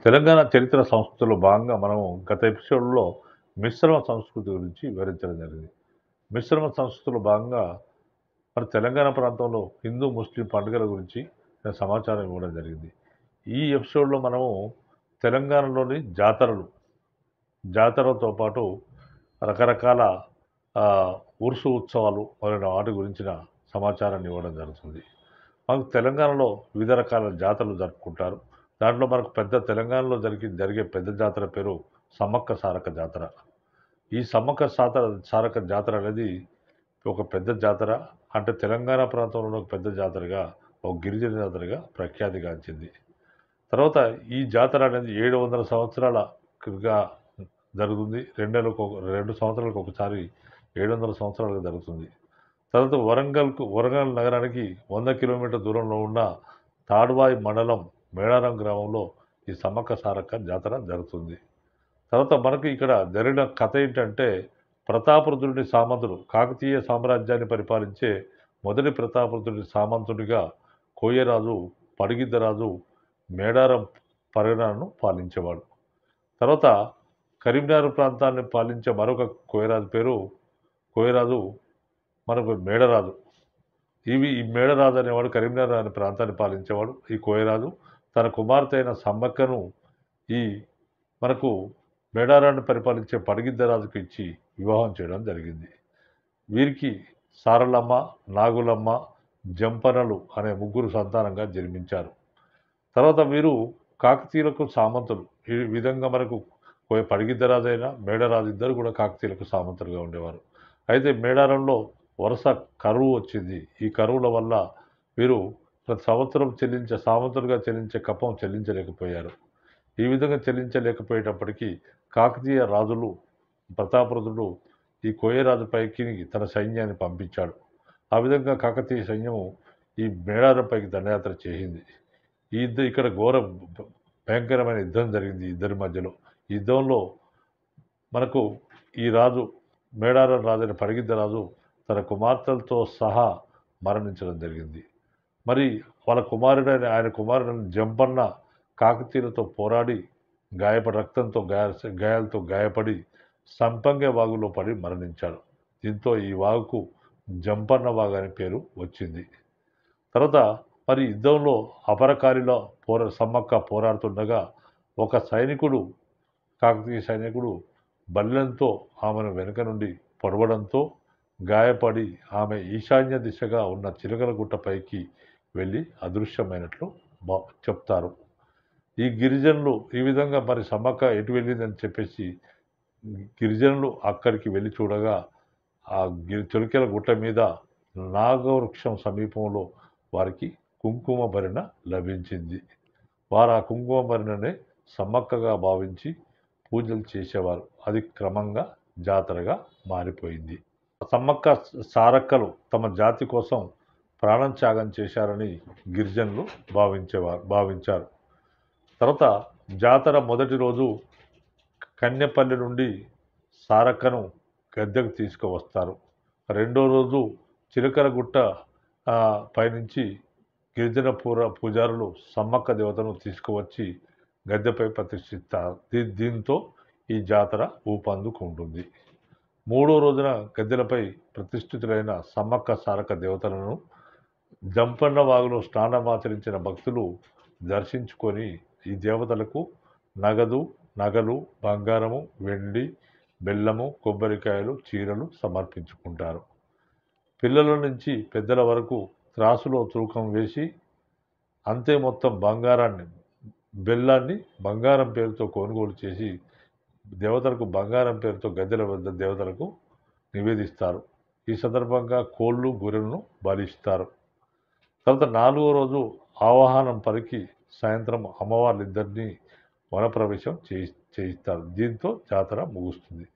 తెలంగాణ చరిత్ర సంస్కృతిలో భాగంగా మనం గత ఎపిసోడ్‌లో మిశ్రమ సంస్కృతి గురించి వివరించడం జరిగింది. మిశ్రమ సంస్కృతిలో భాగంగా మన తెలంగాణ ప్రాంతంలో హిందూ, ముస్లిం పండుగల గురించి సమాచారం ఇవ్వడం జరిగింది. ఈ ఎపిసోడ్‌లో మనము తెలంగాణలోని జాతరలతో పాటు రకరకాల ఆహ్, ఉరుసు ఉత్సవాలు మొదలైన వాటి గురించిన సమాచారాన్ని ఇవ్వడం జరుగుతుంది. మనకు తెలంగాణలో వివిధ రకాల జాతరలు జరుపుకుంటారు. దాంట్లో మనకు తెలంగాణలో జరిగే పెద్ద జాతర పేరు సమ్మక్క సారక్క జాతర. ఈ సమ్మక్క సారక్క జాతర అనేది ఒక పెద్ద జాతర. అంటే తెలంగాణ ప్రాంతంలో ఒక పెద్ద జాతరగా, ఒక గిరిజన జాతరగా ప్రఖ్యాతిగాంచింది. తర్వాత ఈ జాతర అనేది 700 సంవత్సరాలుగా జరుగుతుంది. 2 సంవత్సరాలకు ఒకసారి 700 సంవత్సరాలుగా జరుగుతుంది. తర్వాత వరంగల్ నగరానికి 100 కిలోమీటర్ల దూరంలో ఉన్న తాడ్వాయి మండలం మేడారం గ్రామంలో ఈ సమ్మక్క సారక్క జాతర జరుగుతుంది. తర్వాత మనకి ఇక్కడ జరిగిన కథ ఏంటంటే, ప్రతాపరుద్రుడి సామంతుడు కాకతీయ సామ్రాజ్యాన్ని పరిపాలించే మొదటి ప్రతాపరుద్రుడి సామంతుడిగా కోయరాజు, పడిగిద్దరాజు మేడారం పరగణను పాలించేవాడు. తర్వాత కరీంనగర్ ప్రాంతాన్ని పాలించే మరొక కోయరాజు పేరు కోయరాజు మనకు మేడరాజు. ఈ మేడరాజు అనేవాడు కరీంనగర్ అనే ప్రాంతాన్ని పాలించేవాడు. ఈ కోయరాజు తన కుమార్తె అయిన సమ్మక్కను ఈ మనకు మేడారాన్ని పరిపాలించే పడిగిద్దరాజుకు ఇచ్చి వివాహం చేయడం జరిగింది. వీరికి సారలమ్మ, నాగులమ్మ, జంపనలు అనే ముగ్గురు సంతానంగా జన్మించారు. తర్వాత వీరు కాకతీయులకు సామంతులు. ఈ విధంగా మనకు పడిగిద్దరాజు అయినా మేడరాజు ఇద్దరు కూడా కాకతీయులకు సామంతులుగా ఉండేవారు. అయితే మేడారంలో వరుస కరువు వచ్చింది. ఈ కరువుల వల్ల వీరు ప్రతి సంవత్సరం సామంతులుగా చెల్లించే కప్పం చెల్లించలేకపోయారు. ఈ విధంగా చెల్లించలేకపోయేటప్పటికీ కాకతీయ రాజులు ప్రతాపరుద్రుడు ఈ కోయరాజు పైకి తన సైన్యాన్ని పంపించాడు. ఆ విధంగా కాకతీయ సైన్యము ఈ మేడారంపైకి దండయాత్ర చేసింది. ఇక్కడ భయంకరమైన యుద్ధం జరిగింది ఇద్దరి మధ్యలో. ఈ యుద్ధంలో మనకు ఈ రాజు మేడారం రాజైన పడిగిద్దరాజు తన కుమార్తెలతో సహా మరణించడం జరిగింది. మరి ఆయన కుమారుడైన జంపన్న కాకతీయులతో పోరాడి గాయాలతో గాయపడి సంపంగ వాగులో పడి మరణించాడు. దీంతో ఈ వాగుకు జంపన్న వాగు అనే పేరు వచ్చింది. తర్వాత మరి యుద్ధంలో అపరకారిలో సమ్మక్క పోరాడుతుండగా ఒక కాకతీయ సైనికుడు బల్లెంతో ఆమెను వెనుక నుండి పొడవడంతో గాయపడి ఆమె ఈశాన్య దిశగా ఉన్న చిలకలగుట్టపైకి వెళ్ళి అదృశ్యమైనట్లు చెప్తారు. ఈ గిరిజనులు ఈ విధంగా మరి సమ్మక్క ఎటు వెళ్ళిందని చెప్పేసి గిరిజనులు అక్కడికి వెళ్ళి చూడగా ఆ చిలకల గుట్ట మీద నాగవృక్షం సమీపంలో వారికి కుంకుమ భరిణ లభించింది. వారు ఆ కుంకుమ భరిణనే సమ్మక్కగా భావించి పూజలు చేసేవారు. అది క్రమంగా జాతరగా మారిపోయింది. సమ్మక్క సారక్కలు తమ జాతి కోసం ప్రాణం త్యాగం చేశారని గిరిజనులు భావించారు. తర్వాత జాతర మొదటి రోజు కన్యపల్లి నుండి సారక్కను గద్దెకు తీసుకువస్తారు. రెండో రోజు చిలకలగుట్ట పైనుంచి గిరిజన పూజారులు సమ్మక్క దేవతను తీసుకువచ్చి గద్దెపై ప్రతిష్ఠిస్తారు. దీంతో ఈ జాతర ఊపందుకుంటుంది. మూడో రోజున గద్దెలపై ప్రతిష్ఠితులైన సమ్మక్క సారక్క దేవతలను జంపన్న వాగులో స్నానమాచరించిన భక్తులు దర్శించుకొని ఈ దేవతలకు నగలు, బంగారము, వెండి, బెల్లము, కొబ్బరికాయలు, చీరలు సమర్పించుకుంటారు. పిల్లల నుంచి పెద్దల వరకు త్రాసులో తూకం వేసి అంతే మొత్తం బెల్లాన్ని బంగారం పేరుతో కొనుగోలు చేసి దేవతలకు బంగారం పేరుతో గద్దెల వద్ద దేవతలకు నివేదిస్తారు. ఈ సందర్భంగా కోళ్ళు, గొర్రెలను బలిస్తారు. తర్వాత 4వ రోజు ఆవాహనం పలికి సాయంత్రం అమ్మవార్లిద్దరినీ వనప్రవేశం చేయిస్తారు. దీంతో జాతర ముగుస్తుంది.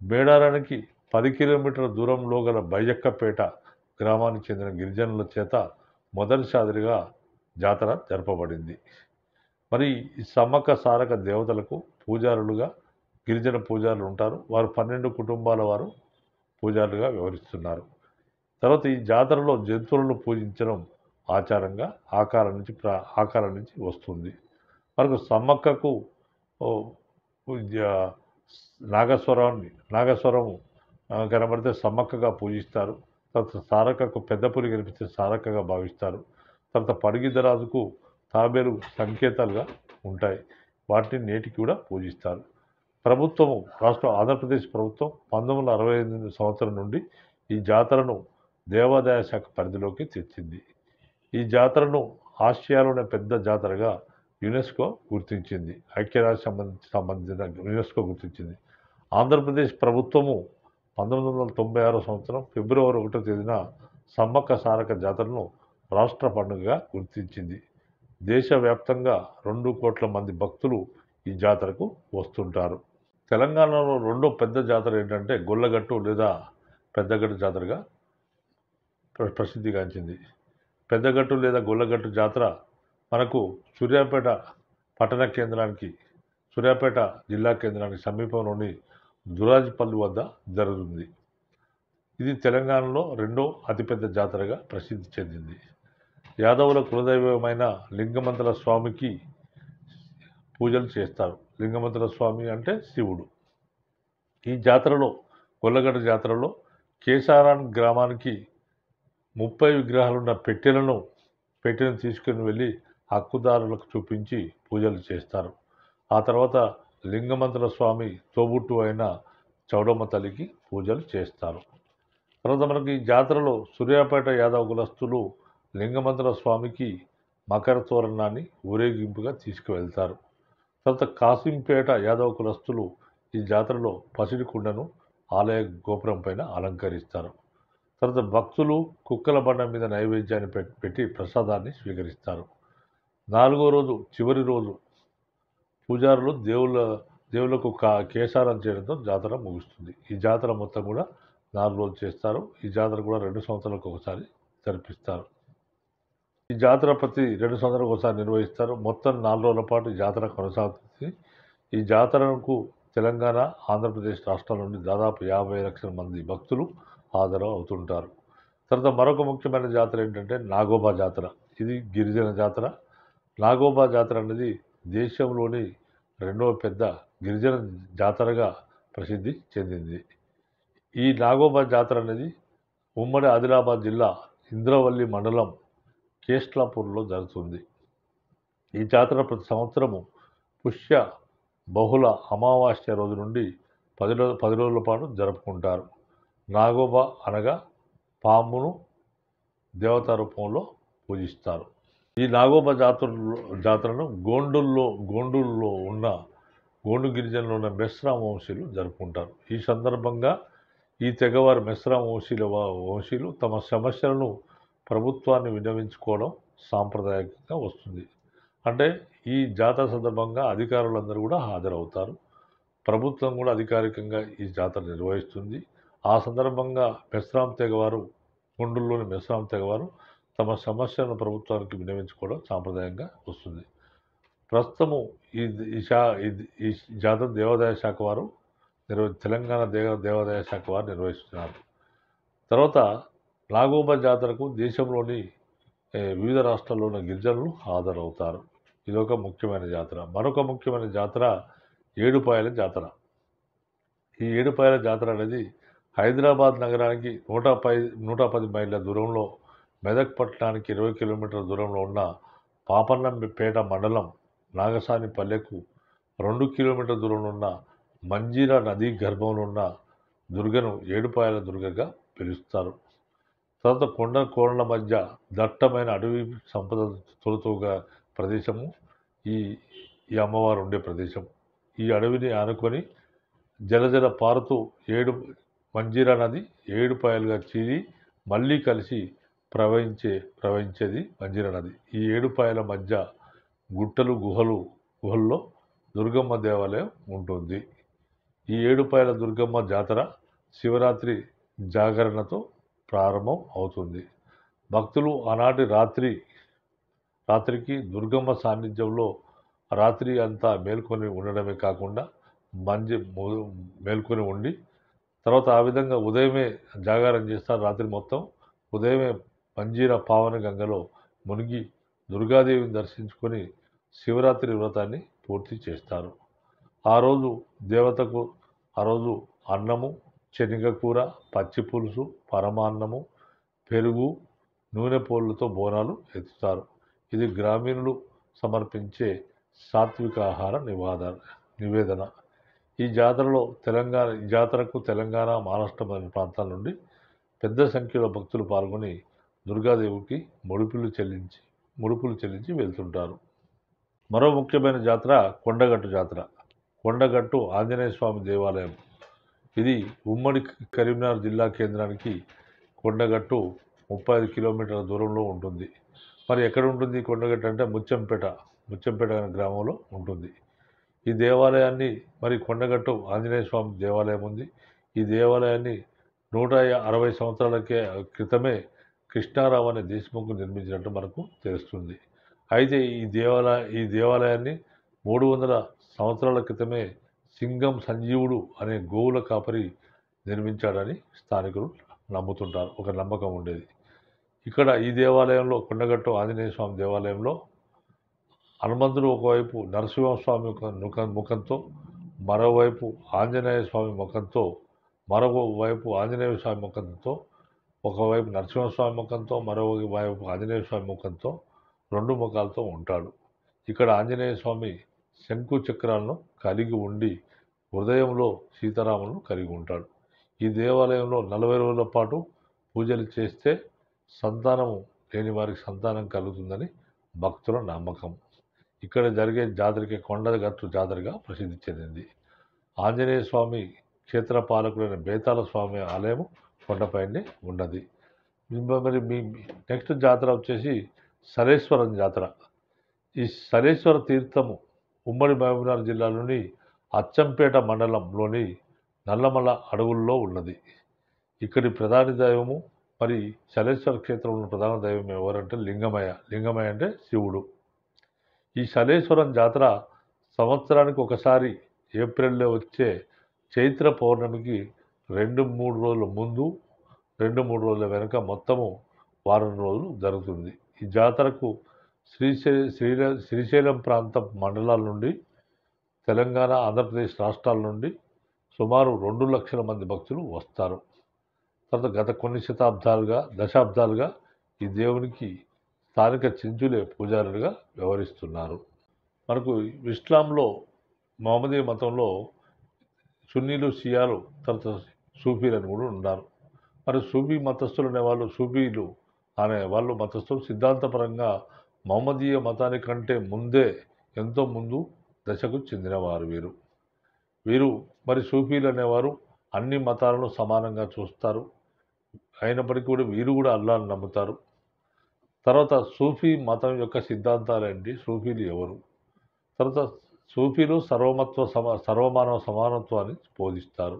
మేడారానికి 10 కిలోమీటర్ల దూరంలో గల బయ్యక్కపేట గ్రామానికి చెందిన గిరిజనుల చేత మొదటిసారిగా జాతర జరపబడింది. మరి ఈ సమ్మక్క సారక్క దేవతలకు పూజారులుగా గిరిజన పూజారులు ఉంటారు. వారు 12 కుటుంబాల వారు పూజారులుగా వ్యవహరిస్తున్నారు. తర్వాత ఈ జాతరలో జంతువులను పూజించడం ఆచారంగా ఆకారం నుంచి వస్తుంది. మనకు సమ్మక్కకు ఓ, జ- నాగస్వరము కనబడితే సమ్మక్కగా పూజిస్తారు. తర్వాత సారక్కకు పెద్ద పులి కనిపిస్తే సారక్కగా భావిస్తారు. తర్వాత పడిగిద్దరాజుకు తాబేలు సంకేతాలుగా ఉంటాయి. వాటిని నేటికి కూడా పూజిస్తారు. ప్రభుత్వము ఆంధ్రప్రదేశ్ ప్రభుత్వం 1968 సంవత్సరం నుండి ఈ జాతరను దేవాదాయ శాఖ పరిధిలోకి తెచ్చింది. ఈ జాతరను ఆసియాలోనే పెద్ద జాతరగా యునెస్కో గుర్తించింది. ఐక్యరాజ్య సంబంధించిన యునెస్కో గుర్తించింది. ఆంధ్రప్రదేశ్ ప్రభుత్వము 1996 సంవత్సరం ఫిబ్రవరి 1వ తేదీన సమ్మక్క సారక్క జాతరను రాష్ట్ర పండుగగా గుర్తించింది. దేశవ్యాప్తంగా 2 కోట్ల మంది భక్తులు ఈ జాతరకు వస్తుంటారు. తెలంగాణలో రెండో పెద్ద జాతర ఏంటంటే గొల్లగట్టు లేదా పెద్దగట్టు జాతరగా ప్రసిద్ధిగాంచింది. పెద్దగట్టు లేదా గొల్లగట్టు జాతర మనకు సూర్యాపేట పట్టణ కేంద్రానికి, సూర్యాపేట జిల్లా కేంద్రానికి సమీపంలోని దురాజ్పల్లి వద్ద జరుగుతుంది. ఇది తెలంగాణలో రెండో అతిపెద్ద జాతరగా ప్రసిద్ధి చెందింది. యాదవుల కులదైవమైన లింగమంతుల స్వామికి పూజలు చేస్తారు. లింగమంతుల స్వామి అంటే శివుడు. ఈ జాతరలో, గొల్లగడ్డ జాతరలో కేసారాన్ గ్రామానికి 30 విగ్రహాలున్న పెట్టెను తీసుకుని వెళ్ళి హక్కుదారులకు చూపించి పూజలు చేస్తారు. ఆ తర్వాత లింగమంతుల స్వామి తోబుట్టు అయిన చౌడమ్మ తల్లికి పూజలు చేస్తారు. తర్వాత మనకి ఈ జాతరలో సూర్యాపేట యాదవ కులస్తులు లింగమంతుల స్వామికి మకర తోరణాన్ని ఊరేగింపుగా తీసుకువెళ్తారు. తర్వాత కాసింపేట యాదవ కులస్తులు ఈ జాతరలో పసిడి కుండను ఆలయ గోపురం పైన అలంకరిస్తారు. తర్వాత భక్తులు కుక్కల బండ మీద నైవేద్యాన్ని పెట్టి ప్రసాదాన్ని స్వీకరిస్తారు. 4వ రోజు, చివరి రోజు పూజారులు దేవుళ్లకు కేసారం చేయడంతో జాతర ముగుస్తుంది. ఈ జాతర మొత్తం కూడా 4 రోజులు చేస్తారు. ఈ జాతర కూడా 2 సంవత్సరాలకు ఒకసారి జరిపిస్తారు. ఈ జాతర ప్రతి 2 సంవత్సరాలకు ఒకసారి నిర్వహిస్తారు. మొత్తం 4 రోజుల పాటు ఈ జాతర కొనసాగుతుంది. ఈ జాతరకు తెలంగాణ, ఆంధ్రప్రదేశ్ రాష్ట్రాల నుండి దాదాపు 50 లక్షల మంది భక్తులు హాజరు అవుతుంటారు. తర్వాత మరొక ముఖ్యమైన జాతర ఏంటంటే నాగోబా జాతర. ఇది గిరిజన జాతర. నాగోబా జాతర అనేది దేశంలోని రెండవ పెద్ద గిరిజన జాతరగా ప్రసిద్ధి చెందింది. ఈ నాగోబా జాతర అనేది ఉమ్మడి ఆదిలాబాద్ జిల్లా ఇంద్రవల్లి మండలం కేస్లాపూర్లో జరుగుతుంది. ఈ జాతర ప్రతి సంవత్సరము పుష్య బహుళ అమావాస్య రోజు నుండి 10 రోజుల పాటు జరుపుకుంటారు. నాగోబా అనగా పామును దేవతా రూపంలో పూజిస్తారు. ఈ నాగోబా జాతరను గోండుల్లో ఉన్న గోండు గిరిజనులు ఉన్న మెస్రా వంశీయులు జరుపుకుంటారు. ఈ సందర్భంగా ఈ తెగవారి మెస్రా వంశీయులు తమ సమస్యలను ప్రభుత్వాన్ని విన్నవించుకోవడం సాంప్రదాయంగా వస్తుంది. అంటే ఈ జాతర సందర్భంగా అధికారులందరూ కూడా హాజరవుతారు. ప్రభుత్వం కూడా అధికారికంగా ఈ జాతర నిర్వహిస్తుంది. ఆ సందర్భంగా గోండుల్లోని మెస్రాం తెగవారు తమ సమస్యలను ప్రభుత్వానికి విన్నవించుకోవడం సాంప్రదాయంగా వస్తుంది. ప్రస్తుతము ఈ జాతర దేవాదాయ శాఖ వారు తెలంగాణ దేవాదాయ శాఖ వారు నిర్వహిస్తున్నారు. తర్వాత నాగోబా జాతరకు దేశంలోని వివిధ రాష్ట్రాల్లో ఉన్న గిరిజనులు హాజరవుతారు. ఇదొక ముఖ్యమైన జాతర. మరొక ముఖ్యమైన జాతర ఏడుపాయల జాతర. ఈ ఏడుపాయల జాతర అనేది హైదరాబాద్ నగరానికి 110 మైళ్ళ దూరంలో, మెదక్ పట్టణానికి 20 కిలోమీటర్ల దూరంలో ఉన్న పాపన్నపేట మండలం నాగసాని పల్లెకు 2 కిలోమీటర్ల దూరంలో ఉన్న మంజీరా నదీ గర్భంలో ఉన్న దుర్గను ఏడుపాయల దుర్గగా పిలుస్తారు. తర్వాత కోణల మధ్య దట్టమైన అడవి సంపద తొలతూగా ప్రదేశము ఈ అమ్మవారు ఉండే ప్రదేశం. ఈ అడవిని ఆనుకొని జలజల పారుతూ మంజీరా నది ఏడుపాయలుగా చీరి మళ్ళీ కలిసి ప్రవహించేది మంజీరా నది. ఈ ఏడుపాయల మధ్య గుట్టలు గుహల్లో దుర్గమ్మ దేవాలయం ఉంటుంది. ఈ ఏడుపాయల దుర్గమ్మ జాతర శివరాత్రి జాగరణతో ప్రారంభం అవుతుంది. భక్తులు ఆనాటి రాత్రికి దుర్గమ్మ సాన్నిధ్యంలో రాత్రి అంతా మేల్కొని ఉండడమే కాకుండా మేల్కొని ఉండి తర్వాత ఆ విధంగా ఉదయమే జాగారం చేస్తారు. రాత్రి మొత్తం ఉదయమే మంజీరా పావన గంగలో మునిగి దుర్గాదేవిని దర్శించుకొని శివరాత్రి వ్రతాన్ని పూర్తి చేస్తారు. ఆ రోజు దేవతకు ఆ రోజు అన్నము, శనగ కూర, పచ్చి పులుసు, పరమాన్నము, పెరుగు, నూనె పోళ్ళతో బోనాలు ఎత్తుతారు. ఇది గ్రామీణులు సమర్పించే సాత్విక ఆహార నివేదన. ఈ జాతరకు తెలంగాణ, మహారాష్ట్ర మొదలైన ప్రాంతాల నుండి పెద్ద సంఖ్యలో భక్తులు పాల్గొని దుర్గాదేవికి ముడుపులు చెల్లించి వెళ్తుంటారు. మరో ముఖ్యమైన జాతర కొండగట్టు జాతర. కొండగట్టు ఆంజనేయ స్వామి దేవాలయం. ఇది ఉమ్మడి కరీంనగర్ జిల్లా కేంద్రానికి కొండగట్టు 35 కిలోమీటర్ల దూరంలో ఉంటుంది. మరి ఎక్కడ ఉంటుంది కొండగట్టు అంటే ముచ్చంపేట అనే గ్రామంలో ఉంటుంది. ఈ దేవాలయాన్ని కొండగట్టు ఆంజనేయ స్వామి దేవాలయం ఉంది. ఈ దేవాలయాన్ని 160 సంవత్సరాల క్రితమే కృష్ణారావు అనే దేశముఖ్ నిర్మించినట్టు మనకు తెలుస్తుంది. అయితే ఈ దేవాలయాన్ని 300 సంవత్సరాల క్రితమే సింగం సంజీవుడు అనే గోవుల కాపరి నిర్మించాడని స్థానికులు నమ్ముతుంటారు. ఒక నమ్మకం ఉండేది. ఇక్కడ ఈ దేవాలయంలో కొండగట్టు ఆంజనేయ స్వామి దేవాలయంలో హనుమంతుడు ఒకవైపు నరసింహస్వామి ముఖంతో, మరోవైపు ఆంజనేయ స్వామి ముఖంతో, మరోవైపు ఆంజనేయ స్వామి ముఖంతో, ఒకవైపు నరసింహస్వామి ముఖంతో, మరోవైపు ఆంజనేయ స్వామి ముఖంతో 2 ముఖాలతో ఉంటాడు. ఇక్కడ ఆంజనేయ స్వామి శంకు చక్రాలను కలిగి ఉండి హృదయంలో సీతారాములను కలిగి ఉంటాడు. ఈ దేవాలయంలో 40 రోజుల పాటు పూజలు చేస్తే సంతానము లేని వారికి సంతానం కలుగుతుందని భక్తుల నమ్మకం. ఇక్కడ జరిగే జాతరకి కొండగట్టు జాతరగా ప్రసిద్ధి చెందింది. ఆంజనేయ స్వామి క్షేత్రపాలకుడైన బేతాళ స్వామి ఆలయం కొండపైనే ఉన్నది. నెక్స్ట్ జాతర వచ్చేసి సరేశ్వరం జాతర. ఈ సరేశ్వర తీర్థము ఉమ్మడి మహబూబ్నగర్ జిల్లాలోని అచ్చంపేట మండలంలోని నల్లమల అడవుల్లో ఉన్నది. ఇక్కడి ప్రధాన దైవము సరేశ్వర క్షేత్రంలో ప్రధాన దైవం ఎవరంటే లింగమయ్య అంటే శివుడు. ఈ సరేశ్వరం జాతర సంవత్సరానికి ఒకసారి ఏప్రిల్లో వచ్చే చైత్ర పౌర్ణమికి 2-3 రోజుల ముందు, 2-3 రోజుల వెనుక మొత్తము వారం రోజులు జరుగుతుంది. ఈ జాతరకు శ్రీశైలం ప్రాంతం మండలాల నుండి, తెలంగాణ, ఆంధ్రప్రదేశ్ రాష్ట్రాల నుండి సుమారు 2 లక్షల మంది భక్తులు వస్తారు. తర్వాత గత కొన్ని దశాబ్దాలుగా ఈ దేవునికి స్థానిక చెంచులే పూజారులుగా వ్యవహరిస్తున్నారు. మనకు ఇస్లాంలో మహమ్మదీయ మతంలో సున్నీలు, షియాలు, తర్వాత సూఫీలు అని కూడా ఉన్నారు. సూఫీ మతస్థులు అనేవాళ్ళు మతస్థులు సిద్ధాంతపరంగా మహమ్మదీయ మతానికంటే ఎంతో ముందు దశకు చెందినవారు వీరు. సూఫీలు అనేవారు అన్ని మతాలను సమానంగా చూస్తారు. అయినప్పటికీ కూడా వీరు కూడా అల్లాహ్ని నమ్ముతారు. తర్వాత సూఫీ మతం యొక్క సిద్ధాంతాలేంటి, సూఫీలు ఎవరు, తర్వాత సూఫీలు సర్వమానవ సమానత్వాన్ని బోధిస్తారు.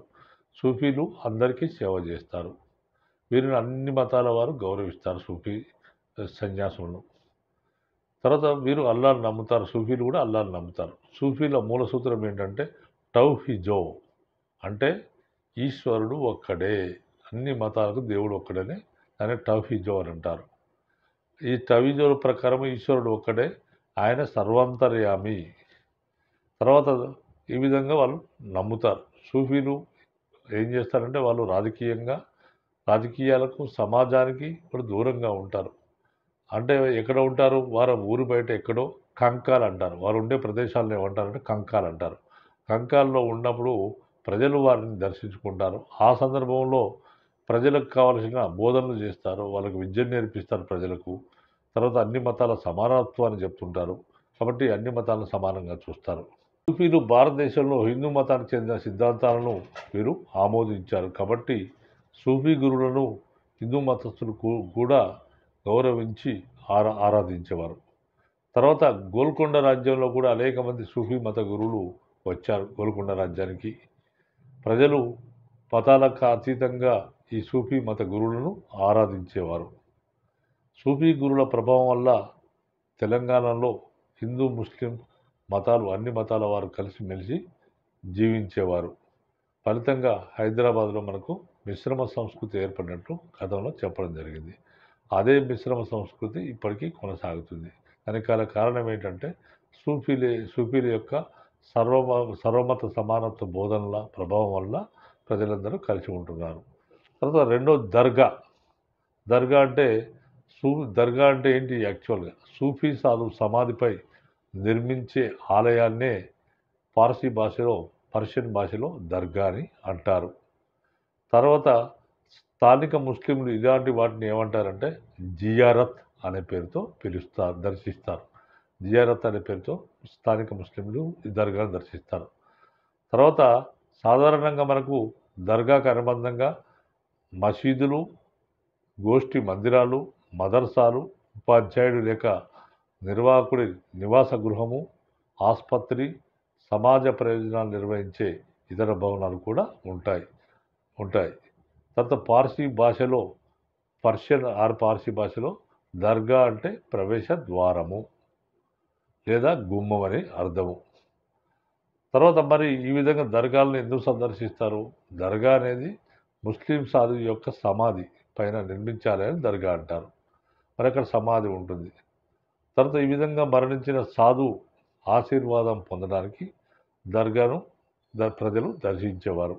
సూఫీలు అందరికీ సేవ చేస్తారు. వీరిని అన్ని మతాల వారు గౌరవిస్తారు, సూఫీ సన్యాసులను. తర్వాత వీరు అల్లాహ్ని నమ్ముతారు. సూఫీలు కూడా అల్లాహ్ని నమ్ముతారు. సూఫీల మూల సూత్రం ఏంటంటే తౌహీద్, అంటే ఈశ్వరుడు ఒక్కడే, అన్ని మతాలకు దేవుడు ఒక్కడనే దాన్ని తౌహీద్ అని అంటారు. ఈ తౌహీద్ ప్రకారం ఈశ్వరుడు ఒక్కడే, ఆయన సర్వాంతర్యామి. తర్వాత ఈ విధంగా వాళ్ళు నమ్ముతారు. సూఫీలు ఏం చేస్తారంటే వాళ్ళు రాజకీయాలకు, సమాజానికి కూడా దూరంగా ఉంటారు. అంటే ఎక్కడ ఉంటారు, వారు ఊరు బయట ఎక్కడో కంకాలు అంటారు. వారు ఉండే ప్రదేశాలను ఏమంటారంటే కంకాలు అంటారు. కంకాల్లో ఉన్నప్పుడు ప్రజలు వారిని దర్శించుకుంటారు. ఆ సందర్భంలో ప్రజలకు కావలసిన బోధనలు చేస్తారు, వాళ్ళకు విద్యను నేర్పిస్తారు ప్రజలకు. తర్వాత అన్ని మతాల సమానత్వాన్ని చెప్తుంటారు. కాబట్టి అన్ని మతాలను సమానంగా చూస్తారు. సూఫీలు భారతదేశంలో హిందూ మతానికి చెందిన సిద్ధాంతాలను వీరు ఆమోదించారు. కాబట్టి సూఫీ గురువులను హిందూ మతస్థులు కూడా గౌరవించి ఆరాధించేవారు. తర్వాత గోల్కొండ రాజ్యంలో కూడా అనేక మంది సూఫీ మత గురువులు వచ్చారు. గోల్కొండ రాజ్యానికి ప్రజలు మతాలకు అతీతంగా ఈ సూఫీ మత గురువులను ఆరాధించేవారు. సూఫీ గురువుల ప్రభావం వల్ల తెలంగాణలో హిందూ, ముస్లిం మతాలు, అన్ని మతాల వారు కలిసిమెలిసి జీవించేవారు. ఫలితంగా హైదరాబాద్లో మనకు మిశ్రమ సంస్కృతి ఏర్పడినట్టు గతంలో చెప్పడం జరిగింది. అదే మిశ్రమ సంస్కృతి ఇప్పటికీ కొనసాగుతుంది. దానికి కారణం ఏంటంటే సూఫీల యొక్క సర్వమత సమానత్వ బోధనల ప్రభావం వల్ల ప్రజలందరూ కలిసి ఉంటున్నారు. తర్వాత రెండోది దర్గా. దర్గా అంటే సూ దర్గా అంటే ఏంటి యాక్చువల్గా? సూఫీ సాధు సమాధిపై నిర్మించే ఆలయాన్నే పర్షియన్ భాషలో దర్గా అని అంటారు. తర్వాత స్థానిక ముస్లింలు ఇలాంటి వాటిని ఏమంటారంటే జియారత్ అనే పేరుతో దర్శిస్తారు. జియారత్ అనే పేరుతో స్థానిక ముస్లింలు ఈ దర్గాను దర్శిస్తారు. తర్వాత సాధారణంగా మనకు దర్గాకు అనుబంధంగా మసీదులు, గోష్ఠి మందిరాలు, మదర్సాలు, ఉపాధ్యాయుడు లేక నిర్వాహకుడి నివాస గృహము, ఆసుపత్రి, సమాజ ప్రయోజనాలు నిర్వహించే ఇతర భవనాలు కూడా ఉంటాయి. తర్వాత పార్సీ భాషలో దర్గా అంటే ప్రవేశ ద్వారము లేదా గుమ్మం అని అర్థము. తర్వాత మరి ఈ విధంగా దర్గాలను ఎందుకు సందర్శిస్తారు? దర్గా అనేది ముస్లిం సాధువు యొక్క సమాధి పైన నిర్మించాలని దర్గా అంటారు. మరి అక్కడ సమాధి ఉంటుంది. తర్వాత ఈ విధంగా మరణించిన సాధువు ఆశీర్వాదం పొందడానికి దర్గాను ప్రజలు దర్శించేవారు.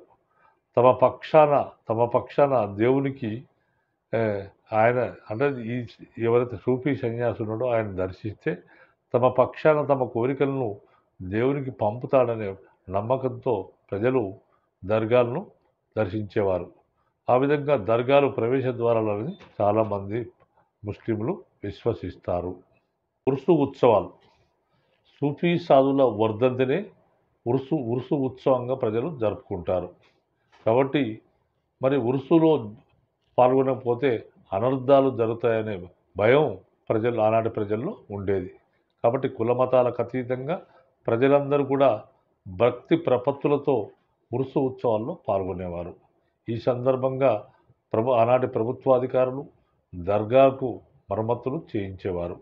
తమ పక్షాన దేవునికి ఆయన అంటే ఎవరైతే సూఫీ సన్యాసి ఉన్నాడో ఆయన దర్శిస్తే తమ పక్షాన తమ కోరికలను దేవునికి పంపుతాడనే నమ్మకంతో ప్రజలు దర్గాలను దర్శించేవారు. ఆ విధంగా దర్గాలు ప్రవేశ ద్వారాలని చాలామంది ముస్లింలు విశ్వసిస్తారు. ఉర్సు ఉత్సవాలు. సూఫీ సాధుల వర్ధంతినే ఉర్సు ఉత్సవంగా ప్రజలు జరుపుకుంటారు. కాబట్టి మరి ఉర్సులో పాల్గొనకపోతే అనర్థాలు జరుగుతాయనే భయం ఆనాటి ప్రజల్లో ఉండేది. కాబట్టి కులమతాలకు అతీతంగా ప్రజలందరూ కూడా భక్తి ప్రపత్తులతో ఉర్సు ఉత్సవాల్లో పాల్గొనేవారు. ఈ సందర్భంగా ఆనాటి ప్రభుత్వాధికారులు దర్గాకు మరమ్మతులు చేయించేవారు.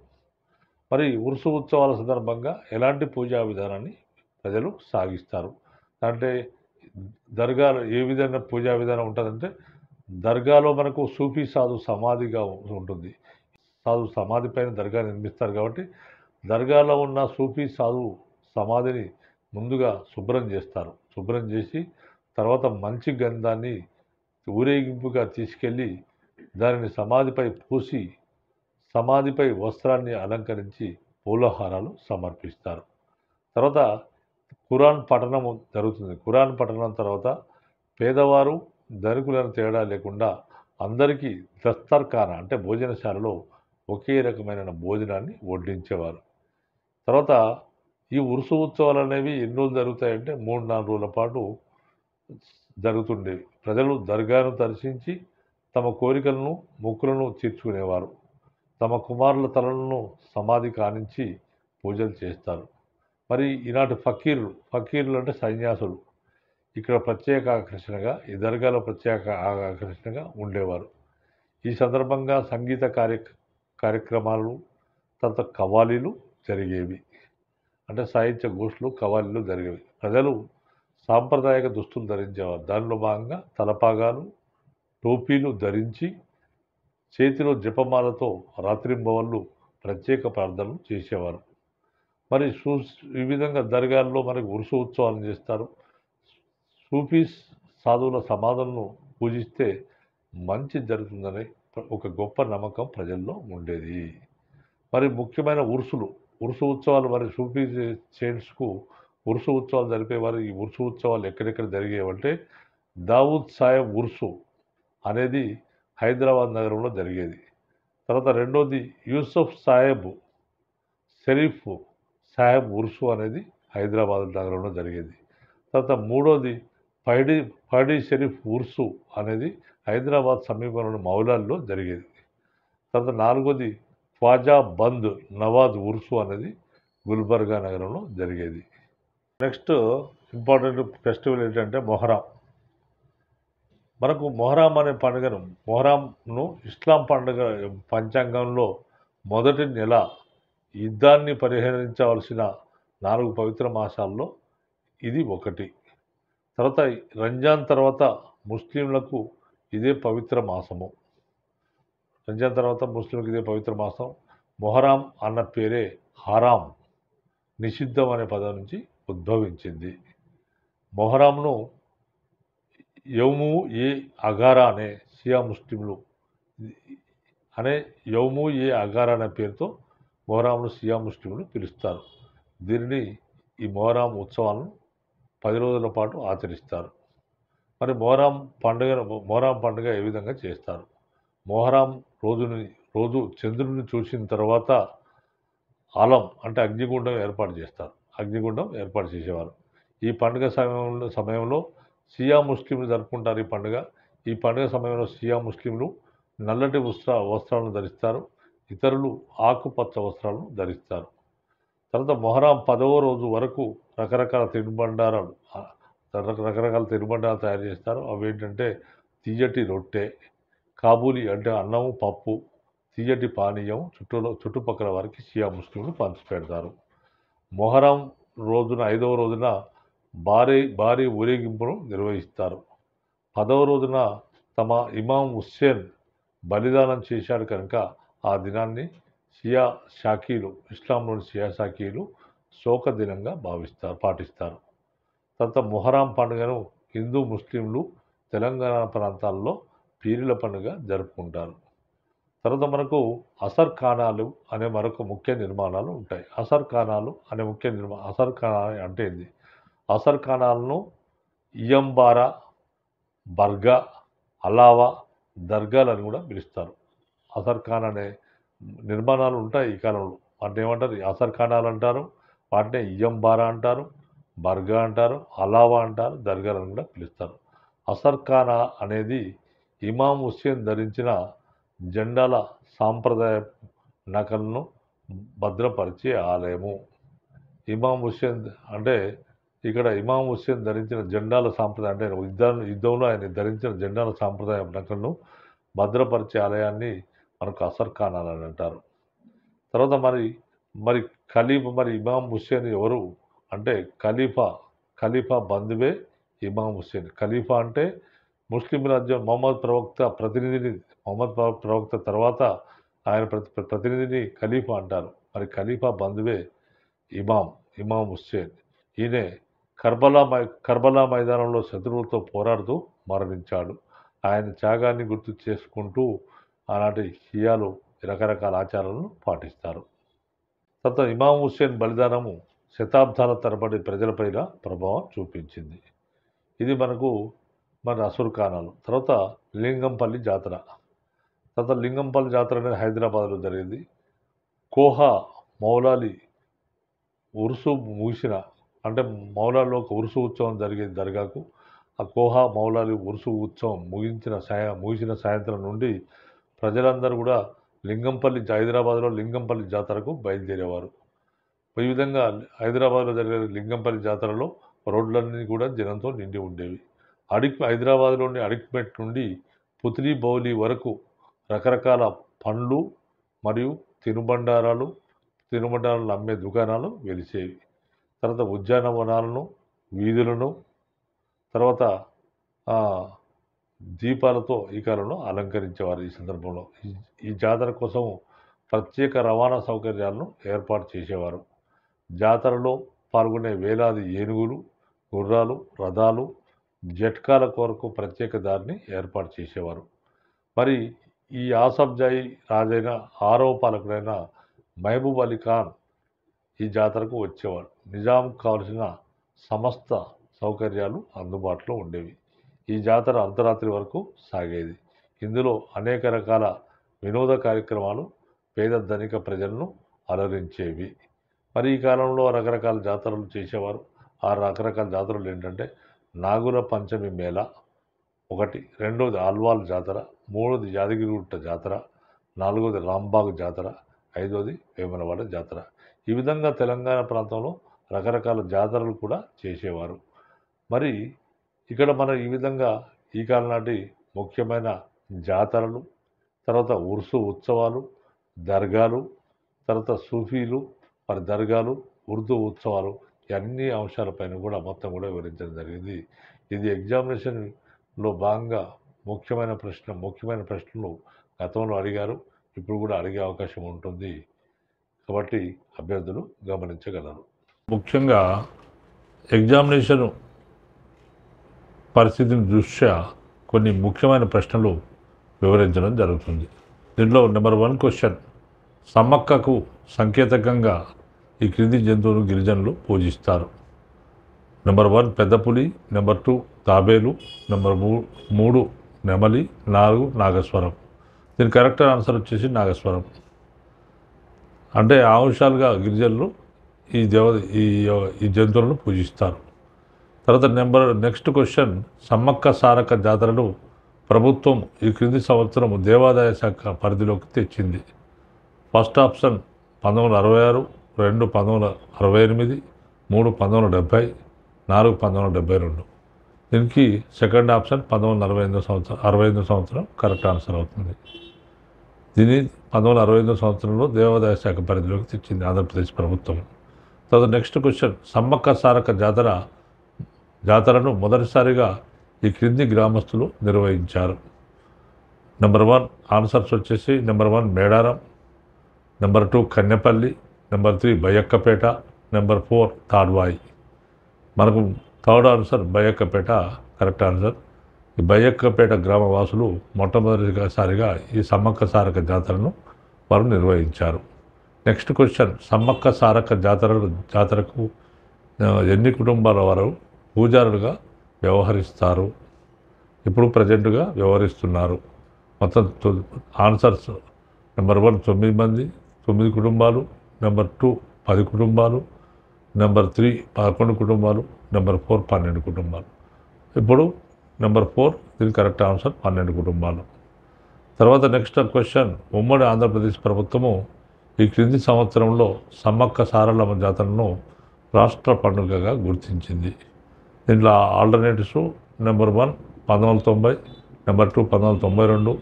మరి ఉర్సు ఉత్సవాల సందర్భంగా ఎలాంటి పూజా విధానాన్ని ప్రజలు సాగిస్తారు అంటే దర్గాలో ఏ విధంగా పూజా విధానం ఉంటుందంటే దర్గాలో మనకు సూఫీ సాధు సమాధిగా ఉంటుంది. సాధు సమాధి పైన దర్గా నిర్మిస్తారు కాబట్టి దర్గాలో ఉన్న సూఫీ సాధు సమాధిని ముందుగా శుభ్రం చేస్తారు. శుభ్రం చేసి తర్వాత మంచి గంధాన్ని ఊరేగింపుగా తీసుకెళ్ళి దానిని సమాధిపై పూసి సమాధిపై వస్త్రాన్ని అలంకరించి పూలహారాలు సమర్పిస్తారు. తర్వాత ఖురాన్ పఠనము జరుగుతుంది. ఖురాన్ పఠనం తర్వాత పేదవారు ధనికులను తేడా లేకుండా అందరికీ దస్తర్ఖానా అంటే భోజనశాలలో ఒకే రకమైన భోజనాన్ని వడ్డించేవారు. తర్వాత ఈ ఉర్సు ఉత్సవాలు అనేవి ఎన్ని రోజులు జరుగుతాయంటే 3-4 రోజుల పాటు జరుగుతుండేవి. ప్రజలు దర్గాను దర్శించి తమ కోరికలను మొక్కులను తీర్చుకునేవారు. తమ కుమారుల తలలను సమాధి కానించి పూజలు చేస్తారు. మరి ఈనాటి ఫకీర్లు అంటే సన్యాసులు ఇక్కడ ప్రత్యేక ఆకర్షణగా ఈ దర్గాలో ప్రత్యేక ఆకర్షణగా ఉండేవారు. ఈ సందర్భంగా సంగీత కార్యక్రమాలు తర్వాత కవ్వాలీలు జరిగేవి. అంటే సాహిత్య గోష్ఠులు కవ్వాలీలు జరిగేవి. ప్రజలు సాంప్రదాయక దుస్తులు ధరించేవారు. దానిలో భాగంగా తలపాగాలు టోపీలు ధరించి చేతిలో జపమాలతో రాత్రింబవళ్ళు ప్రత్యేక ప్రార్థనలు చేసేవారు. మరి ఈ విధంగా దర్గాల్లో మనకు ఉర్సు ఉత్సవాలను చేస్తారు. సూఫీ సాధువుల సమాధులను పూజిస్తే మంచి జరుగుతుందనే ఒక గొప్ప నమ్మకం ప్రజల్లో ఉండేది. మరి ముఖ్యమైన ఉర్సు ఉత్సవాలు మరి సూఫీ సెయింట్స్కు ఉర్సు ఉత్సవాలు జరిపేవారు. ఈ ఉర్సు ఉత్సవాలు ఎక్కడెక్కడ జరిగేవంటే దావూద్ సాహెబ్ ఉర్సు అనేది హైదరాబాద్ నగరంలో జరిగేది. తర్వాత రెండోది యూసుఫ్ షరీఫ్ సాహెబ్ ఉర్సు అనేది హైదరాబాద్ నగరంలో జరిగేది. తర్వాత మూడోది పైడి షరీఫ్ ఉర్సు అనేది హైదరాబాద్ సమీపంలోని మౌలాల్లో జరిగేది. తర్వాత నాలుగోది ఖ్వాజా బంద్ నవాజ్ ఉర్సు అనేది గుల్బర్గా నగరంలో జరిగేది. నెక్స్ట్ ఇంపార్టెంట్ ఫెస్టివల్ ఏంటంటే మొహరం. మనకు మొహరం అనే మొహరంను ఇస్లాం పండుగ పంచాంగంలో మొదటి నెల యుద్ధాన్ని పరిహరించవలసిన 4 పవిత్ర మాసాల్లో ఇది ఒకటి. తర్వాత రంజాన్ తర్వాత ముస్లింలకు ఇదే పవిత్ర మాసము. మొహరం అన్న పేరే హరాం నిషిద్ధం అనే పదం నుంచి ఉద్భవించింది. మొహరంను యౌము ఏ అగారా అనే షియా ముస్లింలు అనే యౌము ఏ అగారా అనే పేరుతో మొహరంను షియా ముస్లింలు పిలుస్తారు. దీనిని ఈ మొహరం ఉత్సవాలను 10 రోజుల పాటు ఆచరిస్తారు. మరి మొహరం పండుగ ఏ విధంగా చేస్తారు? మొహరం రోజు చంద్రుడిని చూసిన తర్వాత ఆలం అంటే అగ్నిగుండం ఏర్పాటు చేస్తారు. అగ్నిగుండం ఏర్పాటు చేసేవారు. ఈ పండుగ సమయంలో షియా ముస్లింలు జరుపుకుంటారు ఈ పండుగ. ఈ పండుగ సమయంలో షియా ముస్లింలు నల్లటి వస్త్రాలను ధరిస్తారు. ఇతరులు ఆకుపచ్చ వస్త్రాలను ధరిస్తారు. తర్వాత మొహరం 10వ రోజు వరకు రకరకాల తినుబండారాలు తయారు చేస్తారు. అవేంటంటే తియ్యటి రొట్టె, కాబూలి అంటే అన్నము, పప్పు, తియ్యటి పానీయం చుట్టుపక్కల వారికి షియా ముస్లింలు పంచిపెడతారు. మొహరం 5వ రోజున భారీ ఊరేగింపును నిర్వహిస్తారు. 10వ రోజున తమ ఇమాం హుస్సేన్ బలిదానం చేశాడు కనుక ఆ దినాన్ని ఇస్లాంలోని షియా షాకీలు శోక దినంగా పాటిస్తారు. తర్వాత మొహరం పండుగను హిందూ ముస్లింలు తెలంగాణ ప్రాంతాల్లో పీరీల పండుగ జరుపుకుంటారు. తర్వాత మనకు అసర్ ఖానాలు అనే మరొక ముఖ్య నిర్మాణాలు ఉంటాయి. అసర్ ఖానా అంటే ఏంది? అసర్ ఖానాలను ఇయంబారా, బర్గా, అలావా, దర్గాలు అని కూడా పిలుస్తారు. అసర్ ఖాన్ అనే నిర్మాణాలు ఉంటాయి ఈ కాలంలో. వాటిని ఏమంటారు? అసర్ ఖానాలు అంటారు. వాటినే ఇయంబారా అంటారు, బర్గా అంటారు, అలావా అంటారు, దర్గాలను కూడా పిలుస్తారు. అసర్ ఖానా అనేది ఇమాం హుస్సేన్ ధరించిన జెండాల సాంప్రదాయ నకలను భద్రపరిచే ఆలయము. ఇమాం హుస్సేన్ అంటే ఇక్కడ ఇమాం హుస్సేన్ ధరించిన జెండాల సాంప్రదాయం అంటే యుద్ధంలో ఆయన ధరించిన జెండాల సాంప్రదాయ నకలను భద్రపరిచే ఆలయాన్ని మనకు అసర్ ఖానాలు అని అంటారు. తర్వాత మరి ఇమాం హుస్సేన్ ఎవరు అంటే ఖలీఫా బంధువే ఇమాం హుస్సేన్. ఖలీఫా అంటే ముస్లిం రాజ్యం మొహమ్మద్ ప్రవక్త తర్వాత ఆయన ప్రతినిధిని ఖలీఫా అంటారు. మరి ఖలీఫా బంధువే ఇమాం హుస్సేన్. ఈయనే కర్బలా మైదానంలో శత్రువులతో పోరాడుతూ మరణించాడు. ఆయన త్యాగాన్ని గుర్తు చేసుకుంటూ ఆనాటి షియాలు రకరకాల ఆచారాలను పాటిస్తారు. తర్వాత ఇమాం హుస్సేన్ బలిదానము శతాబ్దాల తరబడి ప్రజలపైన ప్రభావం చూపించింది. ఇది మన అసుర్ ఖానాలు. తర్వాత లింగంపల్లి జాతర. లింగంపల్లి జాతర అనేది హైదరాబాద్లో జరిగింది. కోహా మౌలాలి ఉరుసు ముగిసిన అంటే మౌలాల్లో ఒక ఉరుసు ఉత్సవం జరిగేది దర్గాకు. ఆ కోహా మౌలాలి ఉరుసు ఉత్సవం ముగిసిన సాయంత్రం నుండి ప్రజలందరూ కూడా హైదరాబాద్లో లింగంపల్లి జాతరకు బయలుదేరేవారు. ఈ విధంగా హైదరాబాద్లో జరిగే లింగంపల్లి జాతరలో రోడ్లన్నీ కూడా జనంతో నిండి ఉండేవి. హైదరాబాద్లోని అడిక్మెట్ నుండి పుత్లీ బౌలి వరకు రకరకాల పండ్లు మరియు తినుబండారాలు అమ్మే దుకాణాలు వెలిసేవి. తర్వాత ఉద్యానవనాలను, వీధులను, తర్వాత దీపాలతో ఈ కాలంలో అలంకరించేవారు. ఈ సందర్భంలో ఈ జాతర కోసం ప్రత్యేక రవాణా సౌకర్యాలను ఏర్పాటు చేసేవారు. జాతరలో పాల్గొనే వేలాది ఏనుగులు, గుర్రాలు, రథాలు, జట్కాల కొరకు ప్రత్యేక దారిని ఏర్పాటు చేసేవారు. మరి ఈ ఆసఫ్జాయి రాజైన 6వ పాలకుడైన మహబూబ్ అలీ ఖాన్ ఈ జాతరకు వచ్చేవాడు. నిజాంకు కావలసిన సమస్త సౌకర్యాలు అందుబాటులో ఉండేవి. ఈ జాతర అర్ధరాత్రి వరకు సాగేది. ఇందులో అనేక రకాల వినోద కార్యక్రమాలు పేద ధనిక ప్రజలను అలరించేవి. మరి ఈ కాలంలో రకరకాల జాతరలు చేసేవారు. ఆ రకరకాల జాతరలు ఏంటంటే నాగుల పంచమి మేళ ఒకటి, రెండోది ఆల్వాల్ జాతర, మూడోది యాదగిరిగుట్ట జాతర, నాలుగోది రాంబాగ్ జాతర, ఐదోది వేములవాడ జాతర. ఈ విధంగా తెలంగాణ ప్రాంతంలో రకరకాల జాతరలు కూడా చేసేవారు. మరి ఇక్కడ ఈ విధంగా ఈ కాలం నాటి ముఖ్యమైన జాతరలు, తర్వాత ఉర్సు ఉత్సవాలు, దర్గాలు, తర్వాత సూఫీలు, మరి దర్గాలు, ఉర్దూ ఉత్సవాలు, ఈ అన్ని అంశాలపైన కూడా మొత్తం కూడా వివరించడం జరిగింది. ఇది ఎగ్జామినేషన్లో భాగంగా ముఖ్యమైన ప్రశ్నలు గతంలో అడిగారు, ఇప్పుడు కూడా అడిగే అవకాశం ఉంటుంది. కాబట్టి అభ్యర్థులు గమనించగలరు. ముఖ్యంగా ఎగ్జామినేషన్ పరిస్థితిని దృష్ట్యా కొన్ని ముఖ్యమైన ప్రశ్నలు వివరించడం జరుగుతుంది. దీంట్లో నెంబర్ 1 క్వశ్చన్, సమ్మక్కకు సంకేతకంగా ఈ క్రింది జంతువును గిరిజనులు పూజిస్తారు. నెంబర్ 1 పెద్ద పులి, నెంబర్ 2 తాబేలు, నెంబర్ 3 నెమలి, 4 నాగస్వరం. దీని కరెక్ట్ ఆన్సర్ వచ్చేసి నాగస్వరం. అంటే ఆంశాలుగా గిరిజనులు ఈ జంతువులను పూజిస్తారు. తర్వాత నెక్స్ట్ క్వశ్చన్, సమ్మక్క సారక్క జాతరను ప్రభుత్వం ఈ క్రింది సంవత్సరం దేవాదాయ శాఖ పరిధిలోకి తెచ్చింది. First option 1966, 2 1968, 3 1970, 4 1972. దీనికి సెకండ్ ఆప్షన్ 1965 సంవత్సరం కరెక్ట్ ఆన్సర్ అవుతుంది. దీన్ని 1965 సంవత్సరంలో దేవాదాయ శాఖ పరిధిలోకి తెచ్చింది ఆంధ్రప్రదేశ్ ప్రభుత్వం. తర్వాత నెక్స్ట్ క్వశ్చన్, సమ్మక్క సారక్క జాతరను మొదటిసారిగా ఈ క్రింది గ్రామస్తులు నిర్వహించారు. నెంబర్ 1 ఆన్సర్స్ వచ్చేసి number 1 Medaram, number 2 Kannepalli, number 3 Bayyakkapeta, number 4 Tadvai. మనకు third answer Bayyakkapeta correct answer. ఈ బయ్యక్కపేట గ్రామవాసులు మొట్టమొదటిసారిగా ఈ సమ్మక్క సారక్క జాతరను వారు నిర్వహించారు. నెక్స్ట్ క్వశ్చన్, సమ్మక్క సారక్క జాతరకు ఎన్ని కుటుంబాల వారు పూజారులుగా వ్యవహరిస్తారు? ఇప్పుడు ప్రజెంట్గా వ్యవహరిస్తున్నారు. మొత్తం ఆన్సర్స్ నెంబర్ 1 9 మంది, 9 కుటుంబాలు, నెంబర్ 2 10 కుటుంబాలు, నెంబర్ 3 11 కుటుంబాలు, నెంబర్ 4 12 కుటుంబాలు. ఇప్పుడు నెంబర్ 4 దీని కరెక్ట్ ఆన్సర్ 12 కుటుంబాలు. తర్వాత నెక్స్ట్ క్వశ్చన్, ఉమ్మడి ఆంధ్రప్రదేశ్ ప్రభుత్వము ఈ క్రింది సంవత్సరంలో సమ్మక్క సారలమ్మ జాతరను రాష్ట్ర పండుగగా గుర్తించింది. దీంట్లో alternatives number 1 1990, number 2 1992,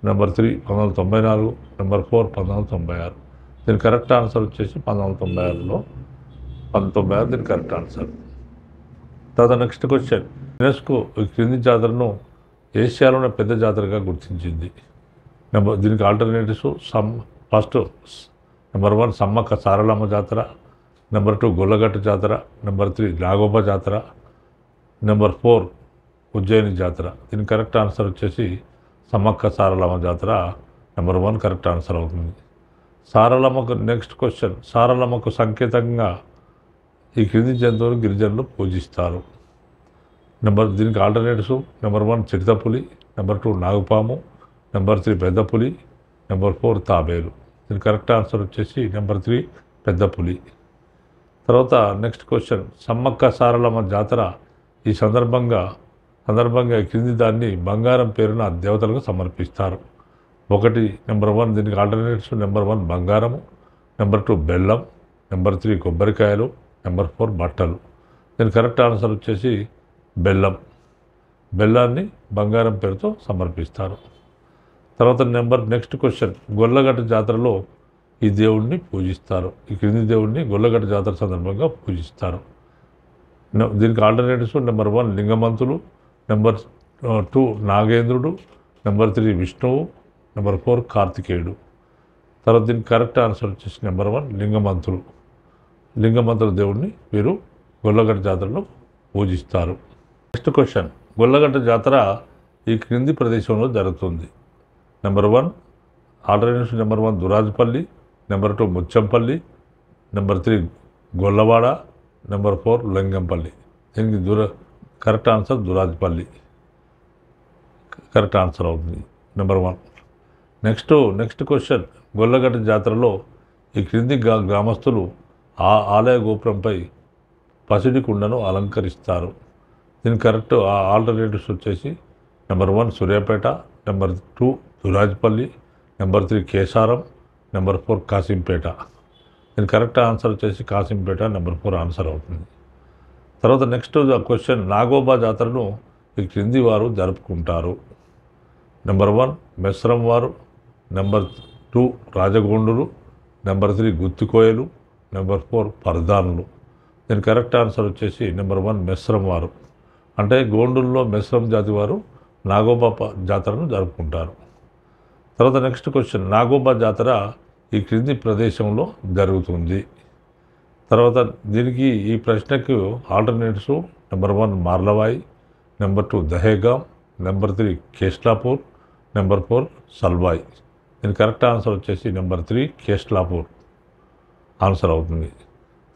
number 3 1994, number 4 1996. దీని కరెక్ట్ ఆన్సర్ వచ్చేసి 1996 దీని కరెక్ట్ ఆన్సర్. తర్వాత నెక్స్ట్ క్వశ్చన్, యునెస్కో ఈ క్రింది జాతరను ఏషియాలోనే పెద్ద జాతరగా గుర్తించింది. దీనికి alternatives first number 1 Sammakka Saralamma జాతర, నెంబర్ 2 గొల్లగట్టు జాతర, నెంబర్ 3 నాగోబా జాతర, నెంబర్ 4 ఉజ్జయిని జాతర. దీని కరెక్ట్ ఆన్సర్ వచ్చేసి సమ్మక్క సారలమ్మ జాతర నెంబర్ 1 కరెక్ట్ ఆన్సర్ అవుతుంది. సారలమ్మకు నెక్స్ట్ క్వశ్చన్, సారలమ్మకు సంకేతంగా ఈ క్రింది జంతువులు గిరిజనులు పూజిస్తారు. దీనికి ఆల్టర్నేటివ్స్ నెంబర్ 1 చిరుతపులి, నెంబర్ 2 నాగుపాము, నెంబర్ 3 పెద్ద పులి, నెంబర్ 4 తాబేలు. దీని కరెక్ట్ ఆన్సర్ వచ్చేసి నెంబర్ 3 పెద్ద పులి. తర్వాత నెక్స్ట్ క్వశ్చన్, సమ్మక్క సారలమ్మ జాతర ఈ సందర్భంగా ఈ క్రింది దాన్ని బంగారం పేరున దేవతలకు సమర్పిస్తారు. నెంబర్ 1 దీనికి ఆల్టర్నేటివ్స్ నెంబర్ 1 బంగారము, నెంబర్ 2 బెల్లం, నెంబర్ 3 కొబ్బరికాయలు, నెంబర్ 4 బట్టలు. దీని కరెక్ట్ ఆన్సర్ వచ్చేసి బెల్లాన్ని బంగారం పేరుతో సమర్పిస్తారు. తర్వాత నెక్స్ట్ క్వశ్చన్, గొల్లగట్టు జాతరలో ఈ దేవుడిని పూజిస్తారు. ఈ క్రింది దేవుడిని గొల్లగట్టు జాతర సందర్భంగా పూజిస్తారు. దీనికి ఆల్టర్నేటివ్స్ నెంబర్ 1 లింగమంతులు, నెంబర్ 2 నాగేంద్రుడు, నెంబర్ 3 విష్ణువు, నెంబర్ 4 కార్తికేయుడు. తర్వాత దీనికి కరెక్ట్ ఆన్సర్ వచ్చేసి నెంబర్ 1 లింగమంతుల దేవుడిని వీరు గొల్లగట్టు జాతరలో పూజిస్తారు. నెక్స్ట్ క్వశ్చన్, గొల్లగట్టు జాతర ఈ క్రింది ప్రదేశంలో జరుగుతుంది. Number 1 alternatives number 1 Durajpalli, number 2 Muchampalli, number 3 Gollavada, number 4 Lingampalli. దీనికి correct answer Durajpalli correct answer అవుతుంది నెంబర్ 1. నెక్స్ట్ క్వశ్చన్, గొల్లగట్టు జాతరలో ఈ క్రింది గ్రామస్తులు ఆలయ గోపురంపై పసిడి కుండను అలంకరిస్తారు. దీనికి కరెక్ట్ ఆల్టర్నేటివ్స్ వచ్చేసి number 1 Suryapet, number 2 Durajpalli, number 3 Kesaram, number 4 Kasimpet. దీని కరెక్ట్ ఆన్సర్ వచ్చేసి కాసింపేట నెంబర్ 4 ఆన్సర్ అవుతుంది. తర్వాత నెక్స్ట్ క్వశ్చన్, నాగోబా జాతరను ఈ క్రింది వారు జరుపుకుంటారు. నెంబర్ 1 మెస్రం వారు, నెంబర్ 2 రాజగోండులు, నెంబర్ 3 గుత్తికోయలు, నెంబర్ 4 పర్దానులు. దీని కరెక్ట్ ఆన్సర్ వచ్చేసి నెంబర్ 1 మెస్రం వారు. అంటే గోండుల్లో మెస్రం జాతి వారు నాగోబా జాతరను జరుపుకుంటారు. తర్వాత నెక్స్ట్ క్వశ్చన్, నాగోబా జాతర ఈ క్రింది ప్రదేశంలో జరుగుతుంది. తర్వాత దీనికి ఈ ప్రశ్నకు alternatives number 1 Marlavai, number 2 Dahegaon, number 3 Keslapur, number 4 Salvai. దీని కరెక్ట్ ఆన్సర్ వచ్చేసి నెంబర్ 3 కేస్లాపూర్ ఆన్సర్ అవుతుంది.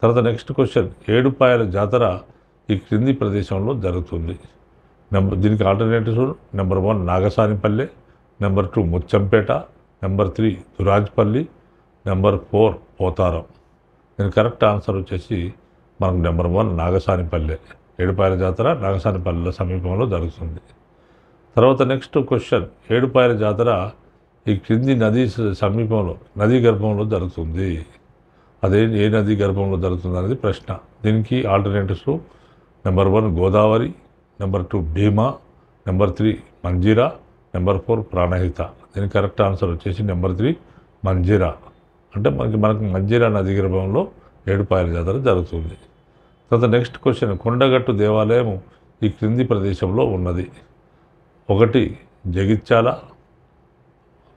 తర్వాత నెక్స్ట్ క్వశ్చన్, ఏడుపాయల జాతర ఈ క్రింది ప్రదేశంలో జరుగుతుంది. దీనికి alternatives number 1 Nagasanipalle, number 2 Muchampet, number 3 Durajpally, number 4 Potharam. దీని కరెక్ట్ ఆన్సర్ వచ్చేసి మనకు నెంబర్ 1 నాగసానిపల్లె. ఏడుపాయల జాతర నాగసానిపల్లె సమీపంలో జరుగుతుంది. తర్వాత నెక్స్ట్ క్వశ్చన్, ఏడుపాయల జాతర ఈ క్రింది నదీ సమీపంలో నదీ గర్భంలో జరుగుతుంది. అదే ఏ నదీ గర్భంలో జరుగుతుంది అనేది ప్రశ్న. దీనికి ఆల్టర్నేటివ్స్ నెంబర్ 1 గోదావరి, నెంబర్ 2 భీమా, నెంబర్ 3 మంజీరా, నెంబర్ 4 ప్రాణహిత. దీనికి కరెక్ట్ ఆన్సర్ వచ్చేసి నెంబర్ 3 మంజీరా. అంటే మనకు మంజీరా నదీ గర్భంలో ఏడుపాయల జాతర జరుగుతుంది. తర్వాత నెక్స్ట్ క్వశ్చన్, కొండగట్టు దేవాలయం ఈ క్రింది ప్రదేశంలో ఉన్నది. 1 Jagtial,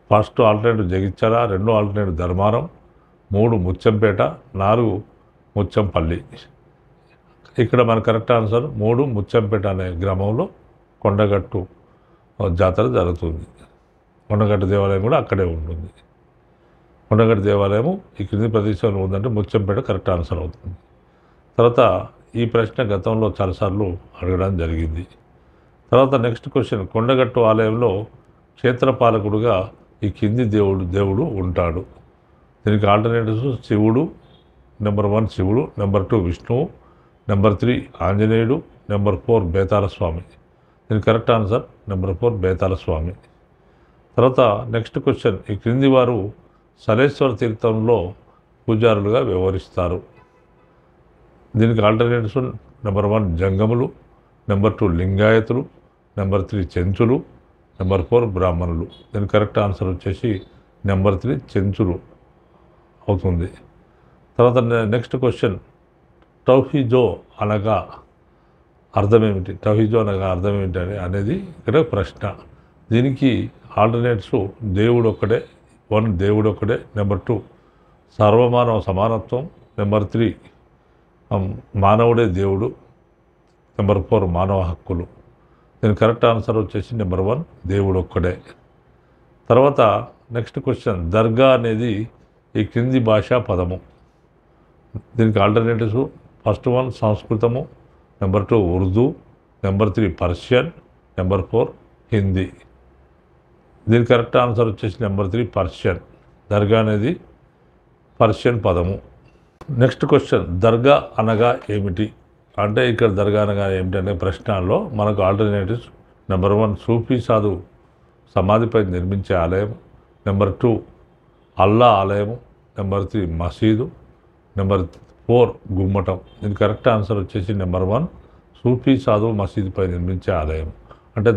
first alternative Jagtial, 2 alternative Dharmaram, 3 Muchampet, 4 ముచ్చంపల్లి. ఇక్కడ మన కరెక్ట్ ఆన్సర్ 3 ముచ్చంపేట అనే గ్రామంలో కొండగట్టు జాతర జరుగుతుంది. కొండగట్టు దేవాలయం కూడా అక్కడే ఉంటుంది. కొండగట్టు దేవాలయము ఈ క్రింది ప్రదేశంలో ఉందంటే ముచ్చంపేట కరెక్ట్ ఆన్సర్ అవుతుంది. తర్వాత ఈ ప్రశ్న గతంలో చాలాసార్లు అడగడం జరిగింది. తర్వాత నెక్స్ట్ క్వశ్చన్, కొండగట్టు ఆలయంలో క్షేత్రపాలకుడుగా ఈ కింది దేవుడు ఉంటాడు. దీనికి ఆల్టర్నేటివ్స్ శివుడు, నెంబర్ 1 శివుడు, నెంబర్ 2 విష్ణువు, నెంబర్ 3 ఆంజనేయుడు, నెంబర్ 4 బేతాళ స్వామి. దీనికి కరెక్ట్ ఆన్సర్ నెంబర్ 4 బేతాళ స్వామి. తర్వాత నెక్స్ట్ క్వశ్చన్, ఈ క్రింది వారు సలేశ్వర తీర్థంలో పూజారులుగా వ్యవహరిస్తారు. దీనికి ఆల్టర్నేటివ్స్ నెంబర్ 1 జంగములు, నెంబర్ 2 లింగాయతులు, నెంబర్ 3 చెంచులు, నెంబర్ 4 బ్రాహ్మణులు. దీనికి కరెక్ట్ ఆన్సర్ వచ్చేసి నెంబర్ 3 చెంచులు అవుతుంది. తర్వాత నెక్స్ట్ క్వశ్చన్, తౌహీజో అనగా అర్థం ఏమిటి? తౌహీజో అనగా అర్థం ఏమిటి అనేది ఇక్కడ ప్రశ్న. దీనికి ఆల్టర్నేటివ్స్ దేవుడు ఒక్కడే, 1 దేవుడు ఒక్కడే, నెంబర్ 2 సర్వమానవ సమానత్వం, నెంబర్ 3 మానవుడే దేవుడు, నెంబర్ 4 మానవ హక్కులు. దీని కరెక్ట్ ఆన్సర్ వచ్చేసి నెంబర్ 1 దేవుడు ఒక్కడే. తర్వాత నెక్స్ట్ క్వశ్చన్, దర్గా అనేది ఈ క్రింది భాషా పదము. దీనికి ఆల్టర్నేటివ్స్ ఫస్ట్ 1 సంస్కృతము, number 2 Urdu, number 3 Persian, number 4 Hindi. దీని కరెక్ట్ ఆన్సర్ వచ్చేసి నెంబర్ 3 పర్షియన్. దర్గా అనేది పర్షియన్ పదము. నెక్స్ట్ క్వశ్చన్, దర్గా అనగా ఏమిటి? అంటే ఇక్కడ దర్గా అనగా ఏమిటనే ప్రశ్నలో మనకు ఆల్టర్నేటివ్స్ నెంబర్ 1 సూఫీ సాధు సమాధిపై నిర్మించే ఆలయం, నెంబర్ 2 అల్లా ఆలయము, నెంబర్ 3 మసీదు, నెంబర్ 4 గుమ్మటం. దీని కరెక్ట్ ఆన్సర్ వచ్చేసి నెంబర్ 1 సూఫీ సాధు మసీదుపై నిర్మించే ఆలయం. అంటే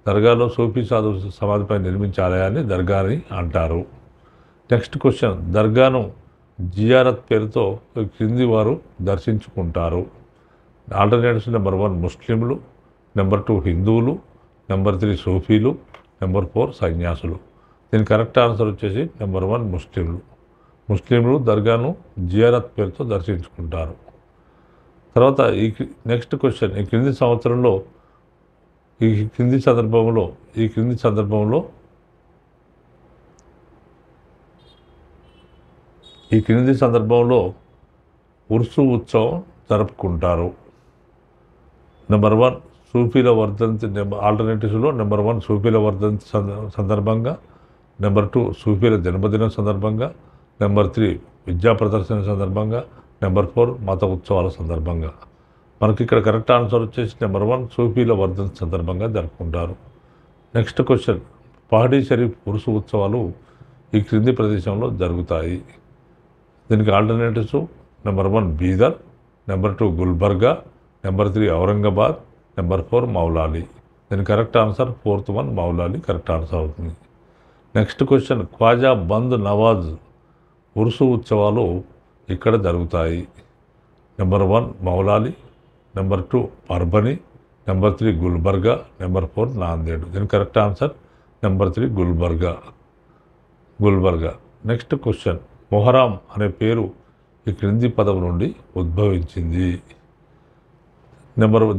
దర్గాలో సూఫీ సాధు సమాధిపై నిర్మించే ఆలయాన్ని దర్గా అని అంటారు. నెక్స్ట్ క్వశ్చన్, దర్గాను జియారత్ పేరుతో క్రింది వారు దర్శించుకుంటారు. ఆల్టర్నేటివ్స్ నెంబర్ 1 ముస్లింలు, నెంబర్ 2 హిందువులు, నెంబర్ 3 సూఫీలు, నెంబర్ 4 సన్యాసులు. దీని కరెక్ట్ ఆన్సర్ వచ్చేసి నెంబర్ 1 ముస్లింలు దర్గాను జియారత్ పేరుతో దర్శించుకుంటారు. తర్వాత ఈ నెక్స్ట్ క్వశ్చన్, ఈ క్రింది సందర్భంలో ఉర్సు ఉత్సవం జరుపుకుంటారు. నెంబర్ 1 సూఫీల వర్ధంతి, ఆల్టర్నేటివ్స్లో నెంబర్ 1 సూఫీల వర్ధంతి సందర్భంగా, నెంబర్ 2 సూఫీల జన్మదినం సందర్భంగా, నెంబర్ 3 విద్యా ప్రదర్శన సందర్భంగా, నెంబర్ 4 మత ఉత్సవాల సందర్భంగా. మనకి ఇక్కడ కరెక్ట్ ఆన్సర్ వచ్చేసి నెంబర్ 1 సూఫీల వర్ధంతి సందర్భంగా జరుపుకుంటారు. నెక్స్ట్ క్వశ్చన్, పహడీ షరీఫ్ ఉరుసు ఉత్సవాలు ఈ క్రింది ప్రదేశంలో జరుగుతాయి. దీనికి alternatives number 1 Bidar, number 2 Gulbarga, number 3 Aurangabad, number 4 Moula Ali. దీని correct answer 4th 1 Moula Ali correct answer అవుతుంది. నెక్స్ట్ క్వశ్చన్, ఖ్వాజా బంద్ నవాజ్ ఉరుసు ఉత్సవాలు ఇక్కడ జరుగుతాయి. Number 1 Moula Ali, number 2 Parbhani, number 3 Gulbarga, number 4 Nanded. దీని correct answer number 3 Gulbarga. Next question, Muharram అనే పేరు ఈ క్రింది పదం నుండి ఉద్భవించింది?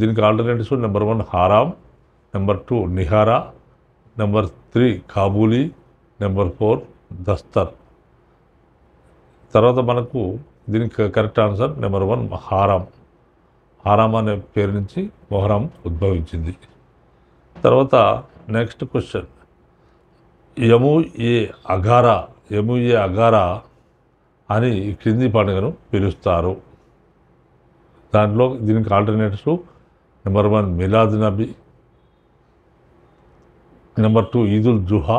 దీనికి ఆల్టర్నేటివ్స్ నెంబర్ 1 హారాం, నెంబర్ 2 నిహారా, నెంబర్ 3 కాబూలీ, నెంబర్ 4 దస్తర్. తర్వాత మనకు దీనికి కరెక్ట్ ఆన్సర్ నెంబర్ 1 హారాం. హారాం అనే పేరు నుంచి మొహరం ఉద్భవించింది. తర్వాత నెక్స్ట్ క్వశ్చన్, యము ఏ అగారా అని ఈ క్రింది పండుగను పిలుస్తారు? దాంట్లో దీనికి alternatives number 1 Milad Nabi, number 2 Eid-ul జుహా,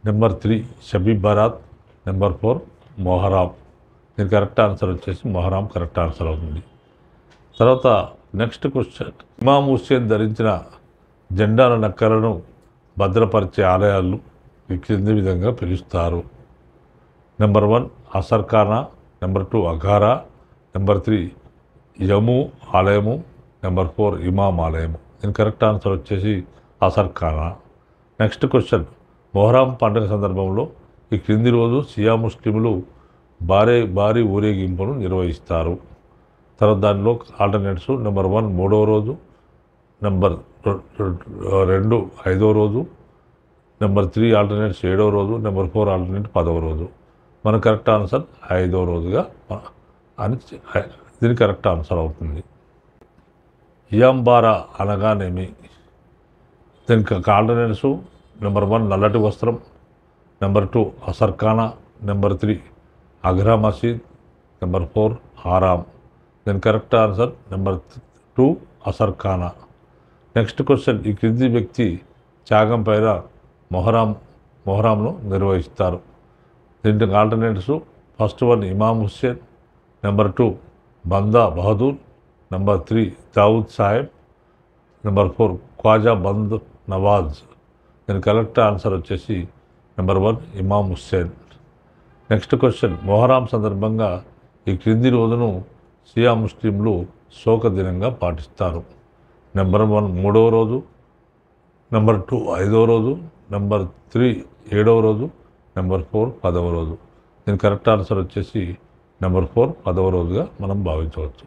number 3 షబీ Barat, number 4 Muharram. దీని కరెక్ట్ ఆన్సర్ వచ్చేసి మొహరాం కరెక్ట్ ఆన్సర్ అవుతుంది. తర్వాత నెక్స్ట్ క్వశ్చన్, ఇమాం హుస్సేన్ ధరించిన జెండాల నక్కలను భద్రపరిచే ఆలయాలు ఈ క్రింది విధంగా పిలుస్తారు? నెంబర్ 1 అసర్ఖానా, నెంబర్ 2 అఘారా, నెంబర్ 3 యము ఆలయము, నెంబర్ 4 ఇమాం ఆలయము. దీని కరెక్ట్ ఆన్సర్ వచ్చేసి అసర్ఖానా. నెక్స్ట్ క్వశ్చన్, మొహరం పండుగ సందర్భంలో ఈ క్రింది రోజు షియా ముస్లింలు భారీ ఊరేగింపును నిర్వహిస్తారు? తర్వాత దానిలో ఆల్టర్నేటివ్స్ నెంబర్ 1 3వ రోజు, నెంబర్ 2 5వ రోజు, నెంబర్ 3 ఆల్టర్నేట్స్ 7వ రోజు, నెంబర్ 4 ఆల్టర్నేట్ 10వ రోజు. మన కరెక్ట్ ఆన్సర్ 5వ రోజుగా అని దీని కరెక్ట్ ఆన్సర్ అవుతుంది. ఇయాంబారా అనగానేమి? దీనికి ఆల్టర్నేట్స్ నెంబర్ 1 నల్లటి వస్త్రం, నెంబర్ 2 అసర్ఖానా, నెంబర్ 3 అగ్రా మసీద్, నెంబర్ 4 హారాం. దీని కరెక్ట్ ఆన్సర్ నెంబర్ 2 అసర్ఖానా. నెక్స్ట్ క్వశ్చన్, ఈ క్రింది వ్యక్తి త్యాగం పైన మొహరాంను నిర్వహిస్తారు? దీనికి alternatives first 1 Imam Hussain, number 2 Banda Bahadur, number 3 Dawood Saheb, number 4 Khwaja Banda Nawaz. దీని కరెక్ట్ ఆన్సర్ వచ్చేసి number 1 Imam Hussain. Next question, Muharram సందర్భంగా ఈ క్రింది రోజును షియా ముస్లింలు శోక దినంగా పాటిస్తారు? నెంబర్ 1 3వ రోజు, నెంబర్ 2 5వ రోజు, నెంబర్ 3 7వ రోజు, నెంబర్ 4 10వ రోజు. దీని కరెక్ట్ ఆన్సర్ వచ్చేసి నెంబర్ 4 10వ రోజుగా మనం భావించవచ్చు.